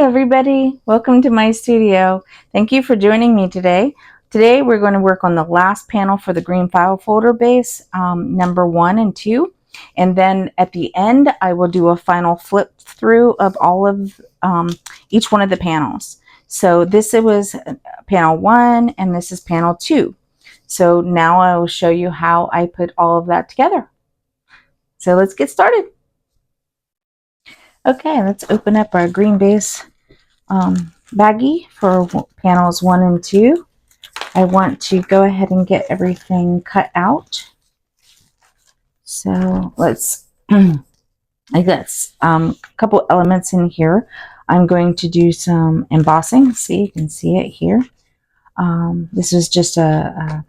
everybody. Welcome to my studio. Thank you for joining me today. Today we're going to work on the last panel for the green file folder base, number 1 and 2. And then at the end, I will do a final flip through of all of each one of the panels. So this was panel 1 and this is panel 2. So now I will show you how I put all of that together. So let's get started. Okay, let's open up our green base baggie for panels 1 and 2. I want to go ahead and get everything cut out. So let's, I guess, a couple elements in here. I'm going to do some embossing. See, you can see it here. This is just a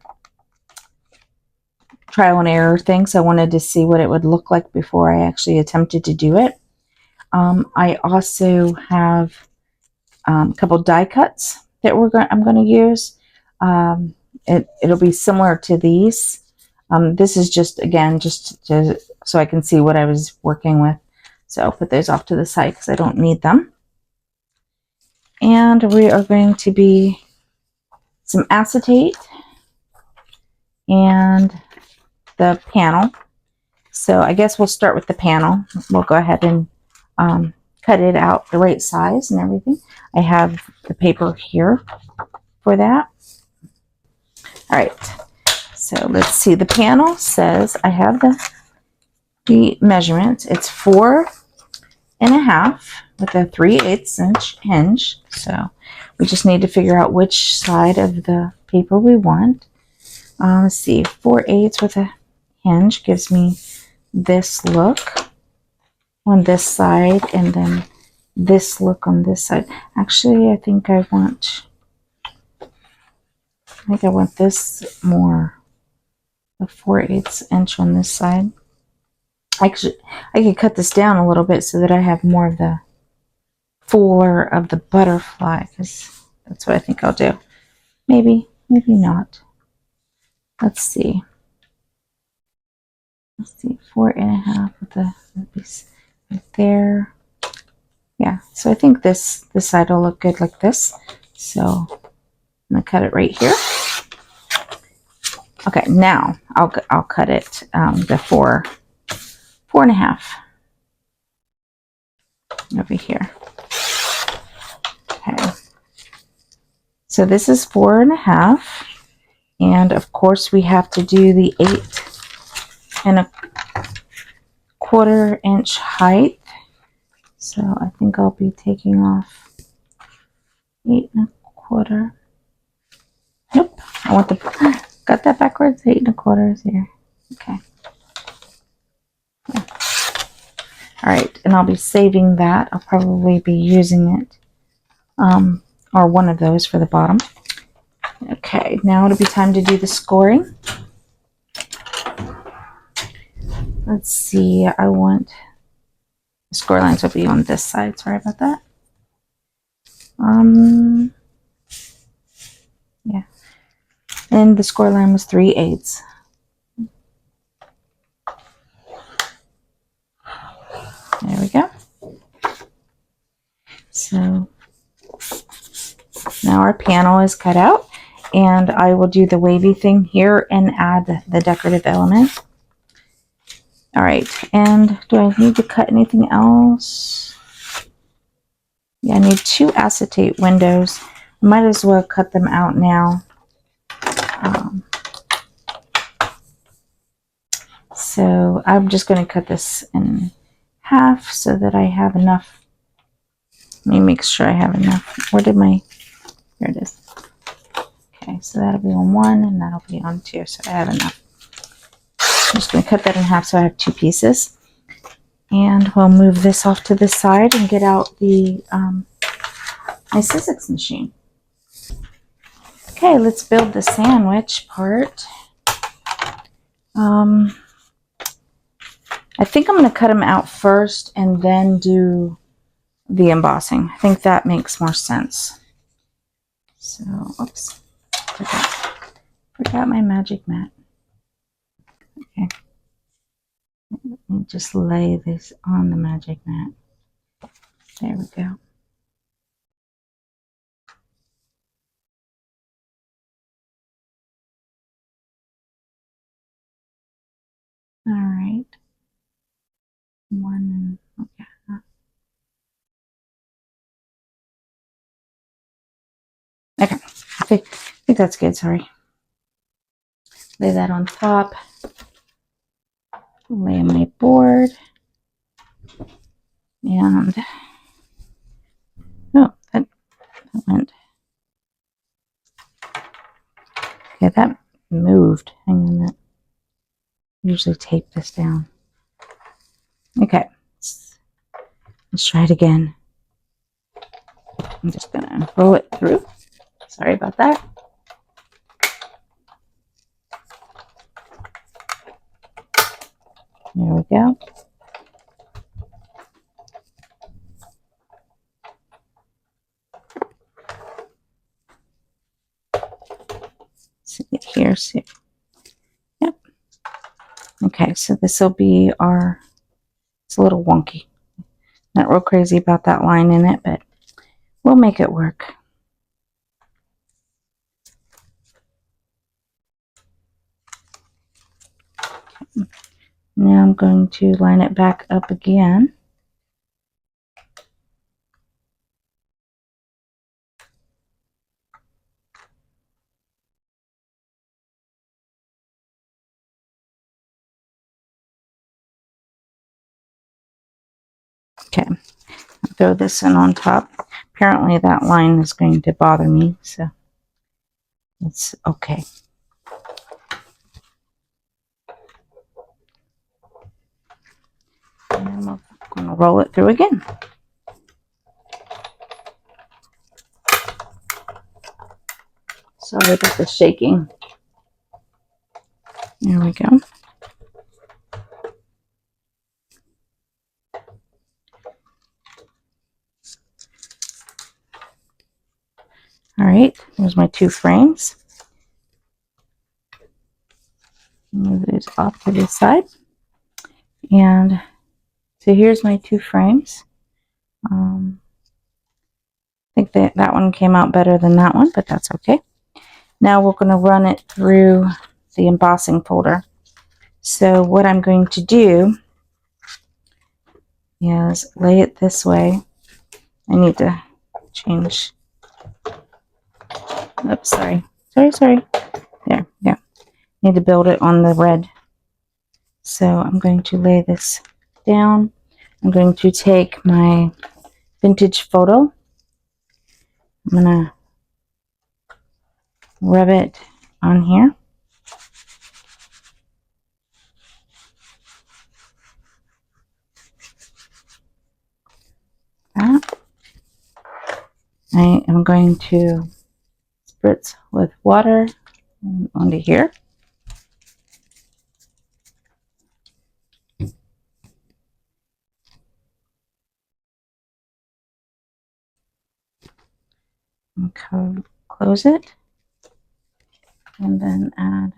trial and error thing, so I wanted to see what it would look like before I actually attempted to do it. I also have a couple die cuts that I'm going to use. It'll be similar to these. This is just, again, so I can see what I was working with. So I'll put those off to the side because I don't need them. And we are going to be some acetate and the panel. So I guess we'll start with the panel. We'll go ahead and cut it out the right size and everything. I have the paper here for that. All right, so let's see. The panel says I have the measurements. It's 4.5 with a 3/8 inch hinge. So we just need to figure out which side of the paper we want. Let's see, 4/8 with a hinge gives me this look on this side, and then this look on this side. Actually, I think I want this more, a 4/8 inch on this side. Actually, I could cut this down a little bit so that I have more of the fuller of the butterfly, because that's what I think I'll do. Maybe not. Let's see. 4.5 with the piece right there. Yeah, so I think this side will look good like this. So I'm gonna cut it right here. Okay, now I'll cut it the 4.5 over here. Okay, so this is 4.5, and of course we have to do the 8.25 inch height. So I think I'll be taking off 8.25. Nope, I want got that backwards. 8.25 is here. Okay. Yeah. All right, and I'll be saving that. I'll probably be using it, or one of those for the bottom. Okay, now it'll be time to do the scoring. Let's see, I want the score lines will be on this side. Sorry about that. Yeah, and the score line was 3/8. There we go. So now our panel is cut out, and I will do the wavy thing here and add the decorative element. All right, and do I need to cut anything else? Yeah, I need 2 acetate windows. I might as well cut them out now. So I'm just going to cut this in half so that I have enough. Let me make sure I have enough. Where did my, here it is. Okay, so that'll be on 1 and that'll be on 2, so I have enough. I'm just going to cut that in half so I have 2 pieces. And we'll move this off to the side and get out the my Sizzix machine. Okay, let's build the sandwich part. I think I'm going to cut them out first and then do the embossing. I think that makes more sense. So, oops, forgot my magic mat. Okay, let me just lay this on the magic mat. There we go. think that's good, sorry. Lay that on top. Lay my board. And, oh, that went. Okay, that moved. Hang on a minute. Usually tape this down. Okay, let's try it again. I'm just gonna roll it through. Sorry about that. There we go. See it here, see. Yep. Okay, so this will be our, it's a little wonky. Not real crazy about that line in it, but we'll make it work. Now I'm going to line it back up again. Okay, I'll throw this in on top. Apparently that line is going to bother me, so it's okay. And I'm going to roll it through again. Sorry about the shaking. There we go. All right, there's my 2 frames. Move these off to the side. And so here's my 2 frames. I think that one came out better than that one, but that's okay. Now we're going to run it through the embossing folder. So what I'm going to do is lay it this way. I need to change. Oops, sorry. There, yeah. Need to build it on the red. So I'm going to lay this down. I'm going to take my vintage photo. I'm going to rub it on here. That. I am going to spritz with water onto here. And close it. And then add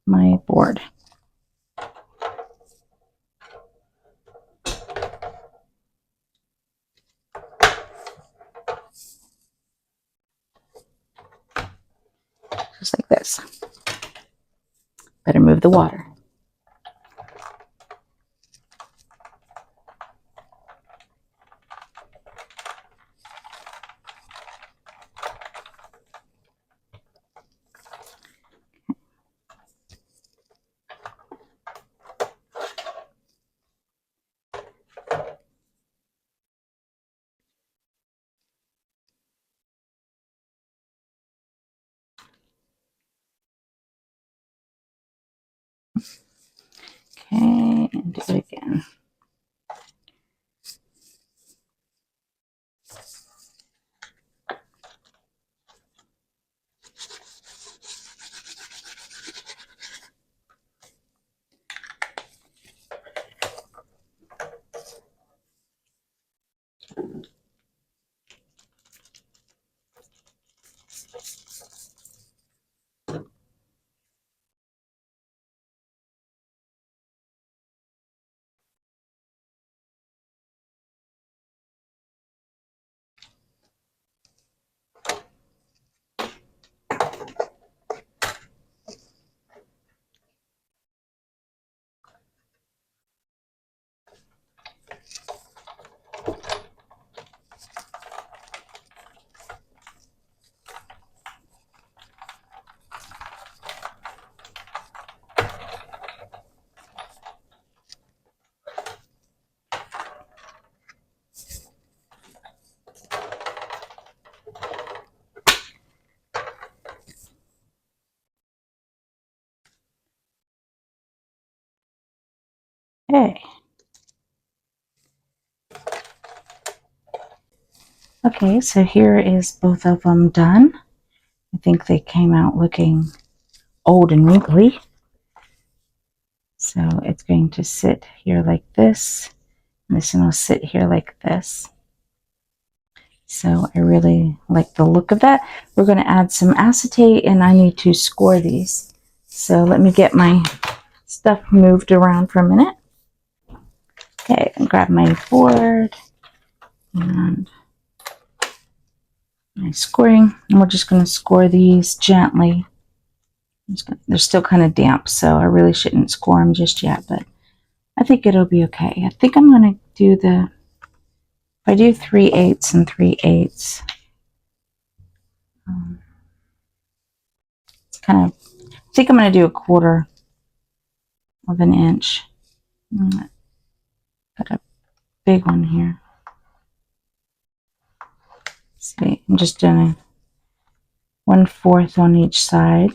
my board. Just like this. Better move the water. Okay, and do it again. Okay. Okay, so here is both of them done. I think they came out looking old and wrinkly. So it's going to sit here like this. And this one will sit here like this. So I really like the look of that. We're going to add some acetate and I need to score these. So let me get my stuff moved around for a minute. Okay, and grab my board and my scoring. And we're just going to score these gently. They're still kind of damp, so I really shouldn't score them just yet, but I think it'll be okay. I think I'm going to do if I do 3/8 and 3/8, it's kind of, I think I'm going to do 1/4 of an inch. Put a big one here. See, I'm just doing 1/4 on each side.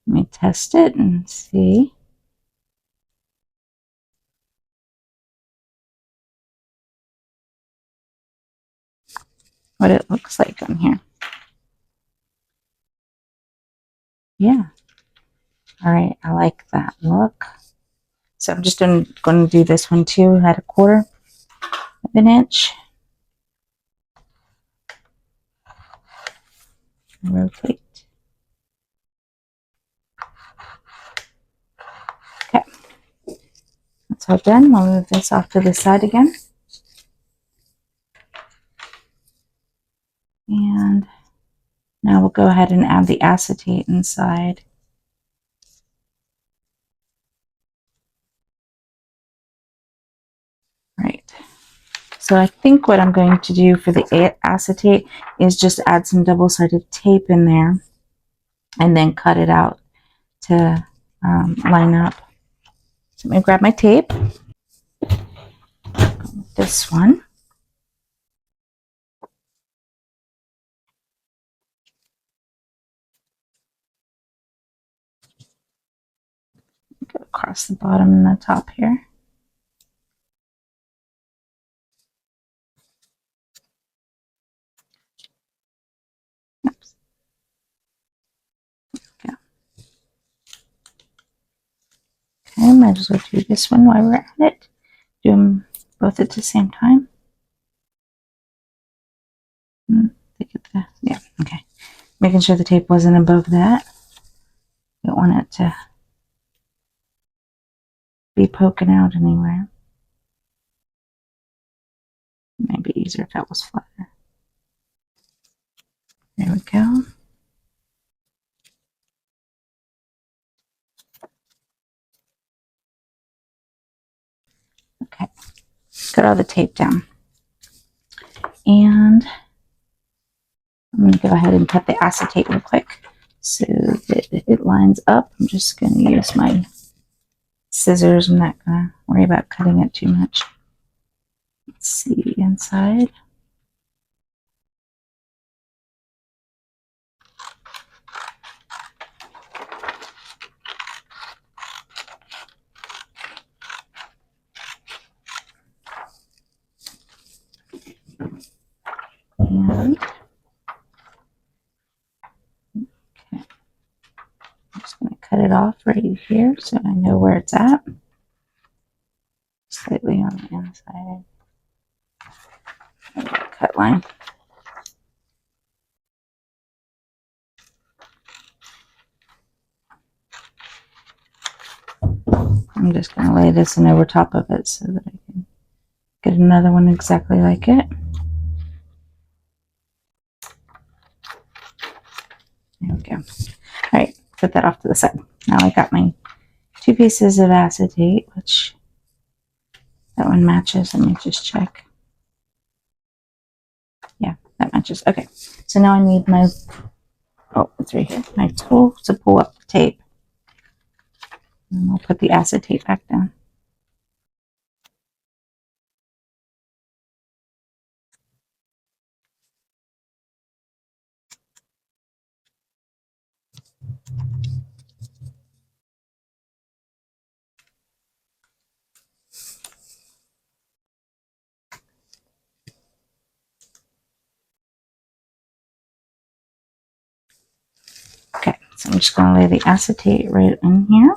Let me test it and see what it looks like on here. Yeah. All right, I like that look. So I'm just going to do this one too at 1/4 of an inch. Rotate. Okay, that's all done. We'll move this off to the side again. And now we'll go ahead and add the acetate inside. Right. So I think what I'm going to do for the acetate is just add some double-sided tape in there and then cut it out to line up. So let me grab my tape. This one. Go across the bottom and the top here. Oops. Yeah. Okay, might as well do this one while we're at it. Do them both at the same time. Yeah, okay. Making sure the tape wasn't above that. Don't want it to be poking out anywhere. It might be easier if that was flatter. There we go. Okay, got all the tape down. And I'm going to go ahead and cut the acetate real quick so that it lines up. I'm just going to use my scissors. I'm not going to worry about cutting it too much. Let's see inside. And okay, I'm just going to cut it off right here so I know where it's at. Slightly on the inside. Cut line. I'm just going to lay this in over top of it so that I can get another one exactly like it. There we go. All right, put that off to the side. Now I got my 2 pieces of acetate, which that one matches. Let me just check. Yeah, that matches. Okay, so now I need my, oh, it's right here, my tool to pull up the tape. And we'll put the acetate back down. So I'm just going to lay the acetate right in here.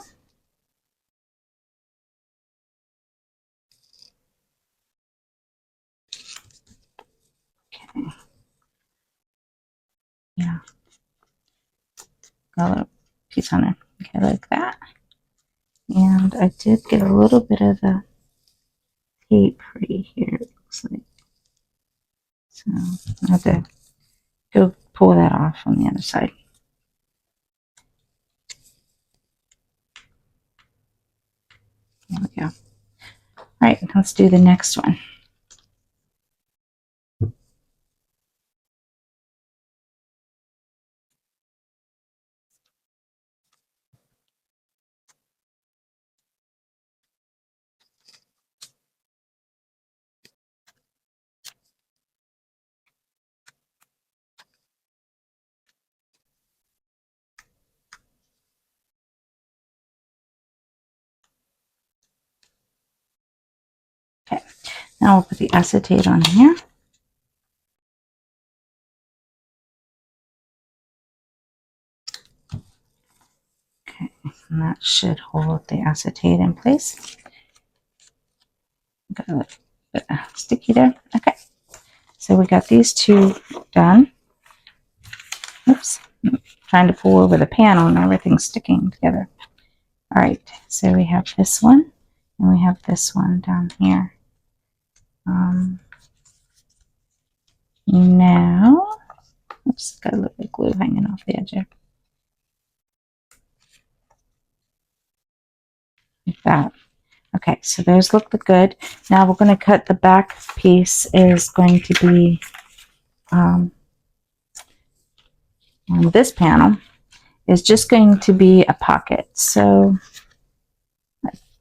Okay. Yeah. Got a little piece on it. Okay, like that. And I did get a little bit of the tape free here, it looks like. So I have to go pull that off on the other side. There we go. All right, let's do the next one. Okay, now we'll put the acetate on here. Okay, and that should hold the acetate in place. Got a bit sticky there. Okay, so we got these two done. Oops, I'm trying to pull over the panel and everything's sticking together. All right, so we have this one and we have this one down here. Now, oops, got a little bit of glue hanging off the edge here. Like that. Okay, so those look good. Now we're going to cut the back piece is going to be on this panel is just going to be a pocket. So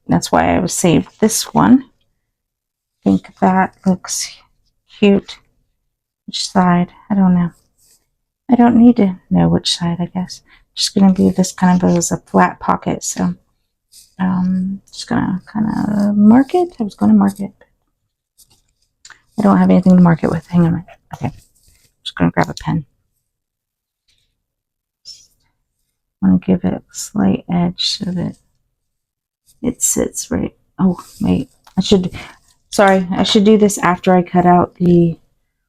that's why I was saved this one. I think that looks cute. Which side? I don't know. I don't need to know which side, I guess. Just going to do this kind of as a flat pocket. So just going to kind of mark it. I was going to mark it. I don't have anything to mark it with. Hang on. Okay. Just going to grab a pen. I want to give it a slight edge so that it sits right. Oh, wait. I should do this after I cut out the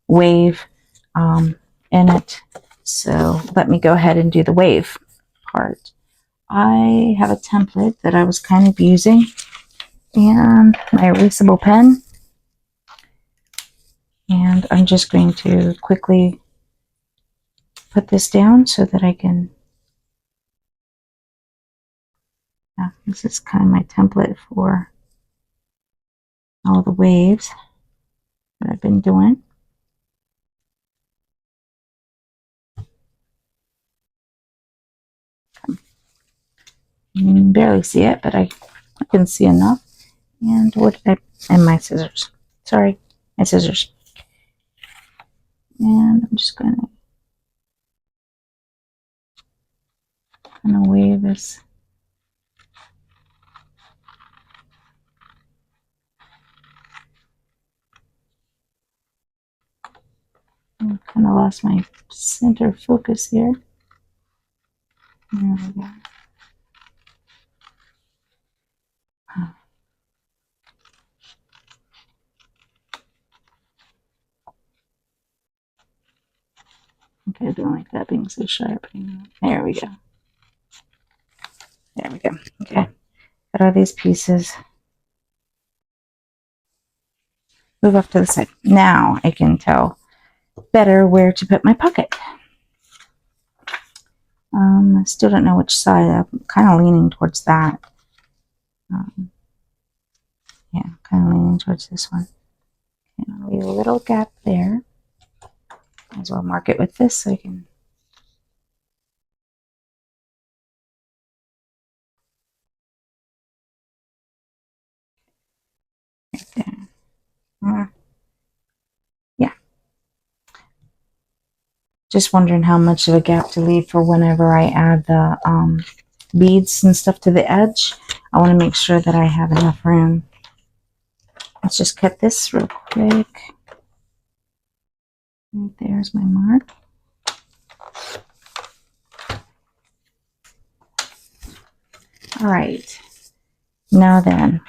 wave in it. So let me go ahead and do the wave part. I have a template that I was kind of using and my erasable pen. And I'm just going to quickly put this down so that I can, this is kind of my template for all the waves that I've been doing. You can barely see it, but I can see enough. And what did and my scissors. Sorry, my scissors. And I'm just going to kind of wave this. I kind of lost my center focus here. There we go. Okay, I don't like that being so sharp. There we go. There we go. Okay, got all these pieces. Move off to the side. Now I can tell better where to put my pocket. I still don't know which side. I'm kind of leaning towards that. Yeah, kind of leaning towards this one. Okay, I'll leave a little gap there. Might as well mark it with this so I can. Right there. Yeah. Just wondering how much of a gap to leave for whenever I add the beads and stuff to the edge. I want to make sure that I have enough room. Let's just cut this real quick. Right there's my mark. All right. Now then,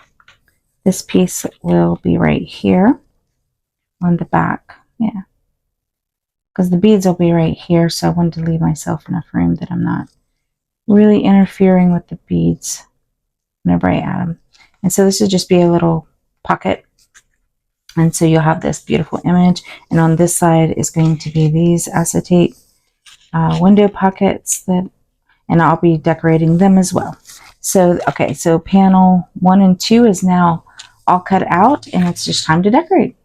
this piece will be right here on the back. Yeah. Because the beads will be right here, so I wanted to leave myself enough room that I'm not really interfering with the beads whenever I add them. And so this would just be a little pocket. And so you'll have this beautiful image. And on this side is going to be these acetate window pockets that, and I'll be decorating them as well. So, okay, so panel 1 and 2 is now all cut out, and it's just time to decorate.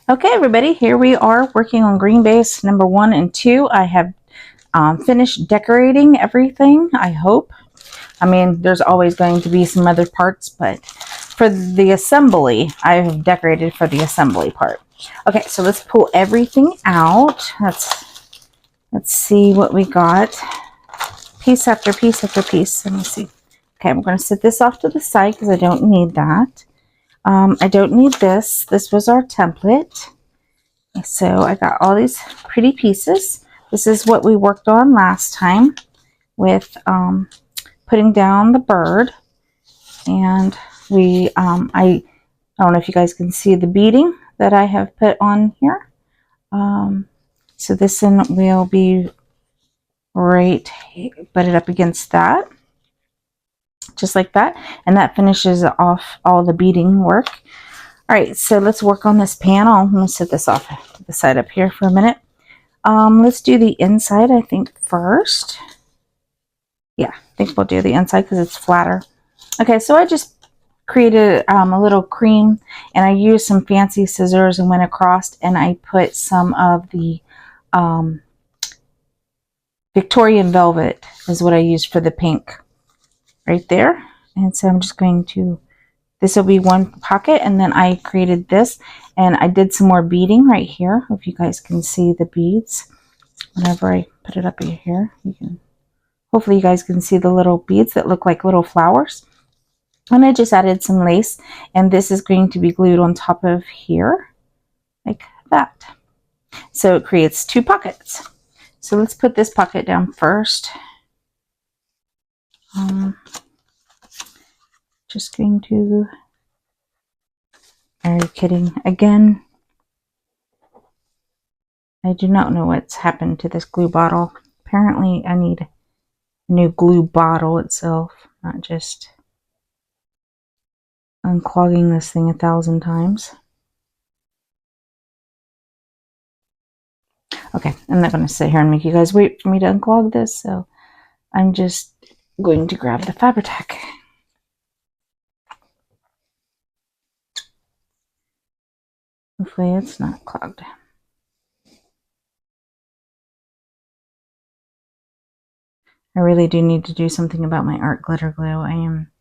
Okay, everybody, here we are working on green base number 1 and 2. I have finished decorating everything, I hope. I mean, there's always going to be some other parts, but for the assembly, I have decorated for the assembly part. Okay, so let's pull everything out. Let's see what we got. Piece after piece after piece. Let me see. Okay, I'm going to set this off to the side because I don't need that. I don't need this. This was our template. So I got all these pretty pieces. This is what we worked on last time with putting down the bird. And we, I don't know if you guys can see the beading that I have put on here. So this one will be right butted up against that, just like that. And that finishes off all the beading work. All right, so let's work on this panel. I'm going to set this off to the side up here for a minute. Let's do the inside, I think, first. Yeah, I think we'll do the inside because it's flatter. Okay, so I just created a little cream, and I used some fancy scissors and went across, and I put some of the Victorian velvet is what I used for the pink right there. And so I'm just going to, this will be one pocket, and then I created this, and I did some more beading right here. If you guys can see the beads, whenever I put it up here, you can, hopefully you guys can see the little beads that look like little flowers. And I just added some lace, and this is going to be glued on top of here like that. So it creates 2 pockets. So let's put this pocket down first. Just going to, are you kidding? Again, I do not know what's happened to this glue bottle. Apparently I need a new glue bottle itself, not just unclogging this thing 1,000 times. Okay, I'm not going to sit here and make you guys wait for me to unclog this, so I'm just going to grab the Fabri-Tac. Hopefully it's not clogged. I really do need to do something about my art glitter glue. I am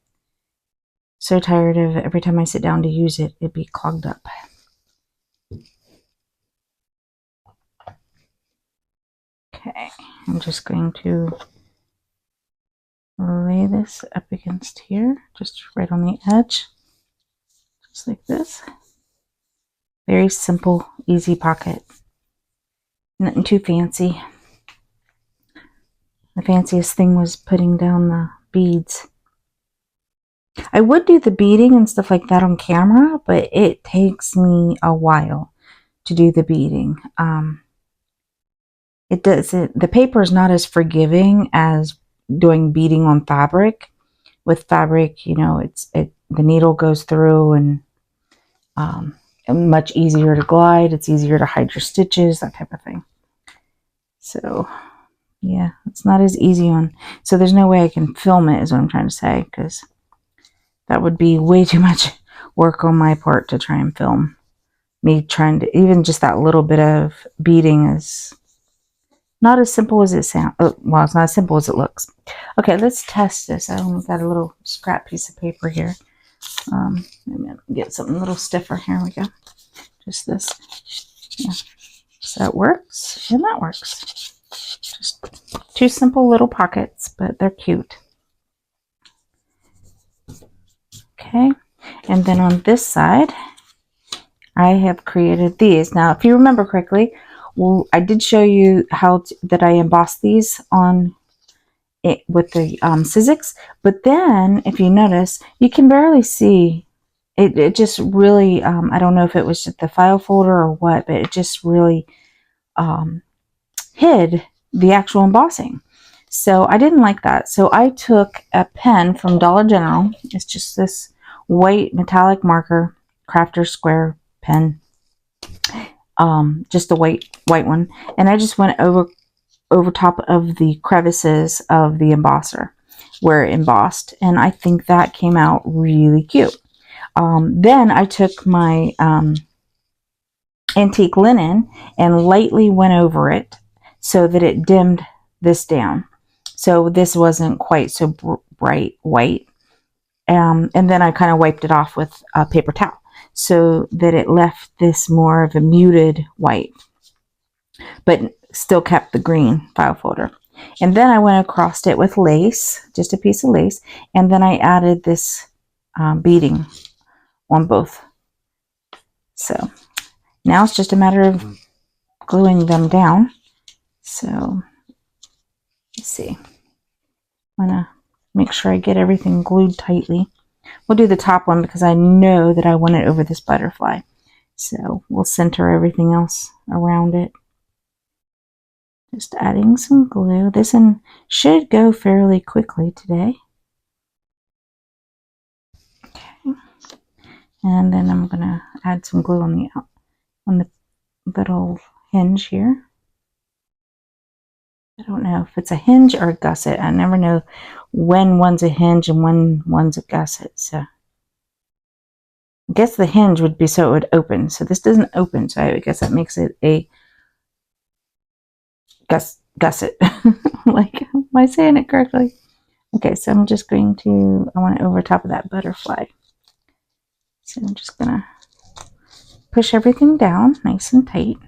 so tired of every time I sit down to use it, it'd be clogged up. Okay, I'm just going to lay this up against here, just right on the edge, just like this. Very simple, easy pocket. Nothing too fancy. The fanciest thing was putting down the beads. I would do the beading and stuff like that on camera, but it takes me a while to do the beading. The paper is not as forgiving as doing beading on fabric. With fabric, you know, the needle goes through, and much easier to glide. It's easier to hide your stitches, that type of thing. So yeah, it's not as easy on, so there's no way I can film it, is what I'm trying to say, because that would be way too much work on my part to try and film me trying to, even just that little bit of beading is not as simple as it sounds. Well, it's not as simple as it looks. Okay, let's test this. I only got a little scrap piece of paper here. Get something a little stiffer. Here we go. Just this. Yeah. So that works, and that works. Just 2 simple little pockets, but they're cute. Okay, and then on this side, I have created these. Now, if you remember correctly, well, I did show you how that I embossed these on it with the Sizzix. But then, if you notice, you can barely see it. It just really, I don't know if it was just the file folder or what, but it just really hid the actual embossing. So I didn't like that. So I took a pen from Dollar General. It's just this white metallic marker, crafter square pen, just a white one, and I just went over top of the crevices of the embosser where it embossed, and I think that came out really cute. Then I took my antique linen and lightly went over it so that it dimmed this down. So this wasn't quite so bright white. And then I kind of wiped it off with a paper towel so that it left this more of a muted white, but still kept the green file folder. And then I went across it with lace, just a piece of lace, and then I added this beading on both. So now it's just a matter of gluing them down. So let's see. I'm gonna make sure I get everything glued tightly. We'll do the top one because I know that I want it over this butterfly. So we'll center everything else around it. Just adding some glue. This one should go fairly quickly today. Okay. And then I'm gonna add some glue on the little hinge here. I don't know if it's a hinge or a gusset. I never know when one's a hinge and when one's a gusset. So I guess the hinge would be so it would open. So this doesn't open. So I guess that makes it a gusset. Like, am I saying it correctly? Okay, so I'm just going to, I want it over top of that butterfly. So I'm just gonna push everything down nice and tight.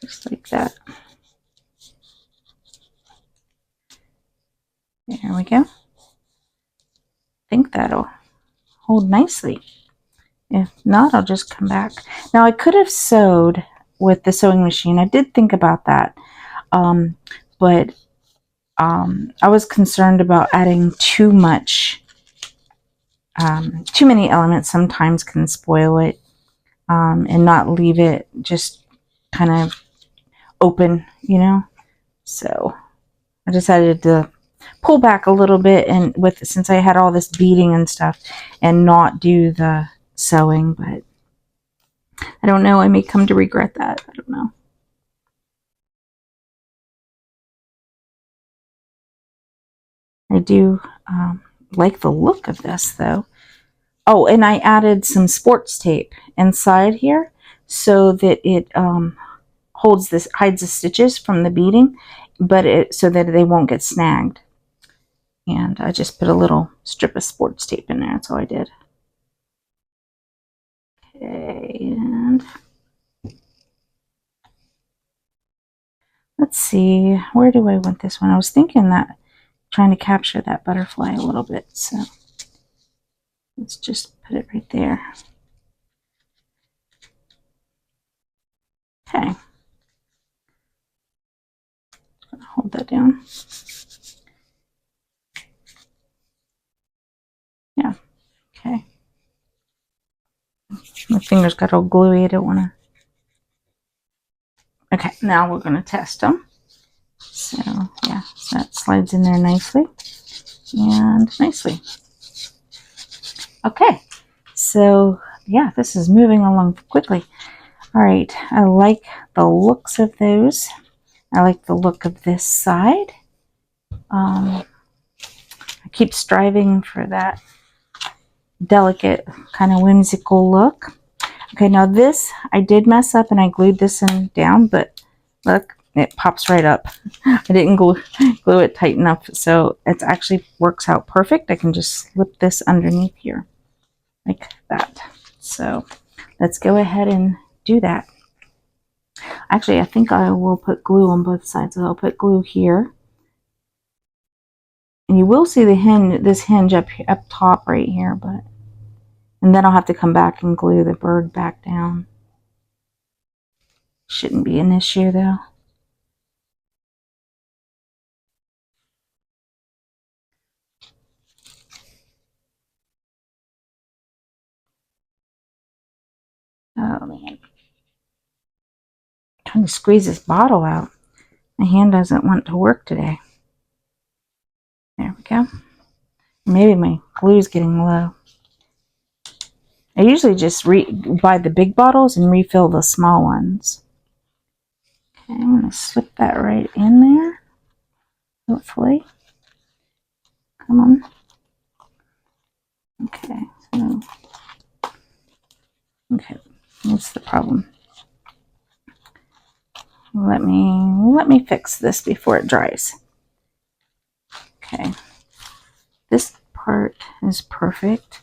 Just like that. There we go. I think that'll hold nicely. If not, I'll just come back. Now I could have sewed with the sewing machine. I did think about that. But I was concerned about adding too much, too many elements sometimes can spoil it, and not leave it just kind of open, you know. So I decided to pull back a little bit, and since I had all this beading and stuff, and not do the sewing. But I don't know, I may come to regret that. I don't know. I do like the look of this though. Oh, and I added some sports tape inside here so that it hides the stitches from the beading, but so that they won't get snagged. And I just put a little strip of sports tape in there. That's all I did. Okay, and let's see, where do I want this one? I was thinking that, trying to capture that butterfly a little bit. So let's just put it right there. Okay. Hold that down. Yeah. Okay. My fingers got all gluey. I don't want to. Okay, now we're going to test them. So, yeah, so that slides in there nicely and nicely. Okay, so, yeah, this is moving along quickly. All right, I like the looks of those. I like the look of this side. I keep striving for that delicate, kind of whimsical look. Okay, now this, I did mess up and I glued this in down, but look, it pops right up. I didn't glue it tight enough, so it actually works out perfect. I can just slip this underneath here, like that. So let's go ahead and do that. Actually, I think I will put glue on both sides. So I'll put glue here. And you will see the hinge, this hinge up top right here, and then I'll have to come back and glue the bird back down. Shouldn't be an issue though. Oh man. Trying to squeeze this bottle out. My hand doesn't want to work today. There we go. Maybe my glue's getting low. I usually just buy the big bottles and refill the small ones. Okay, I'm going to slip that right in there. Hopefully. Come on. Okay. So, okay. What's the problem? Let me fix this before it dries. Okay. This part is perfect.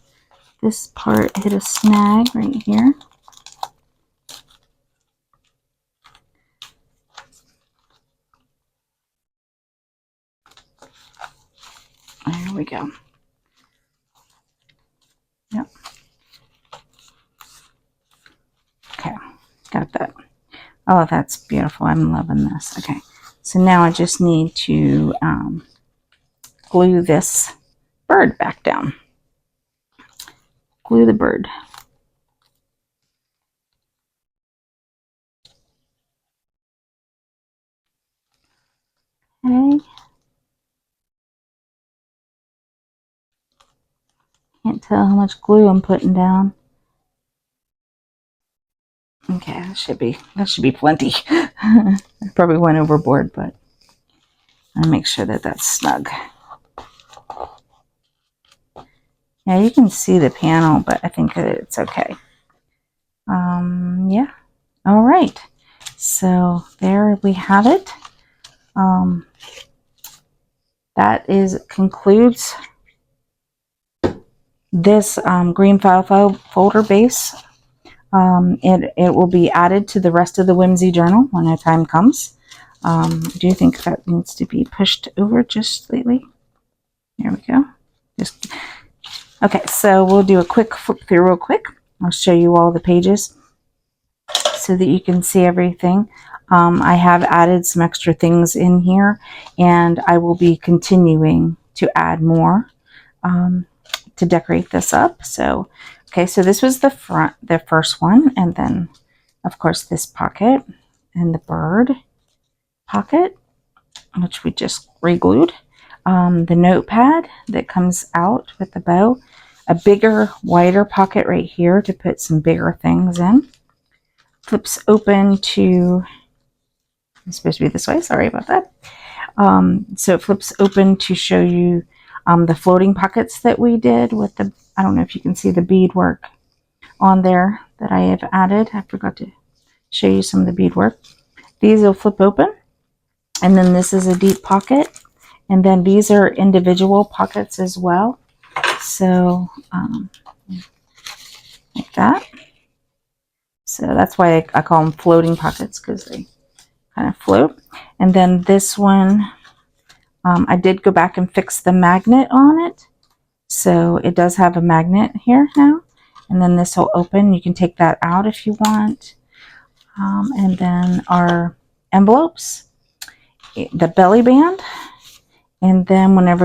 This part hit a snag right here. There we go. Yep. Okay, got that. Oh, that's beautiful. I'm loving this. Okay, so now I just need to glue this bird back down. Glue the bird. Okay. Can't tell how much glue I'm putting down. Okay, that should be plenty. I probably went overboard, but I'll make sure that that's snug. Yeah, you can see the panel, but I think it's okay. Yeah. All right. So there we have it. That concludes this green file folder base. It will be added to the rest of the Whimsy journal when the time comes. Do you think that needs to be pushed over just slightly? There we go. Okay, so we'll do a quick flip through real quick. I'll show you all the pages so that you can see everything. I have added some extra things in here, and I will be continuing to add more to decorate this up. So, okay, so this was the first one, and then, of course, this pocket and the bird pocket, which we just re-glued. The notepad that comes out with the bow, a bigger, wider pocket right here to put some bigger things in. Flips open to, it's supposed to be this way, sorry about that. So it flips open to show you the floating pockets that we did with the, I don't know if you can see the beadwork on there that I have added. I forgot to show you some of the beadwork. These will flip open, and then this is a deep pocket, and then these are individual pockets as well. So like that. So that's why I call them floating pockets, because they kind of float. And then this one, I did go back and fix the magnet on it. So it does have a magnet here now. And then this will open. You can take that out if you want. And then our envelopes, the belly band, and then when it's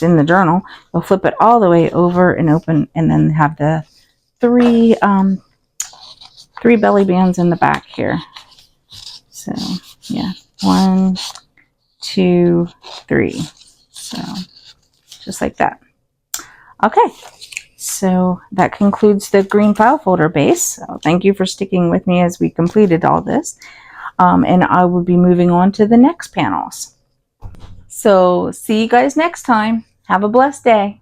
in the journal, we'll flip it all the way over and open, and then have the three belly bands in the back here. So yeah, 1, 2, 3. So just like that. Okay, so that concludes the green file folder base. So thank you for sticking with me as we completed all this. And I will be moving on to the next panels. So see you guys next time. Have a blessed day.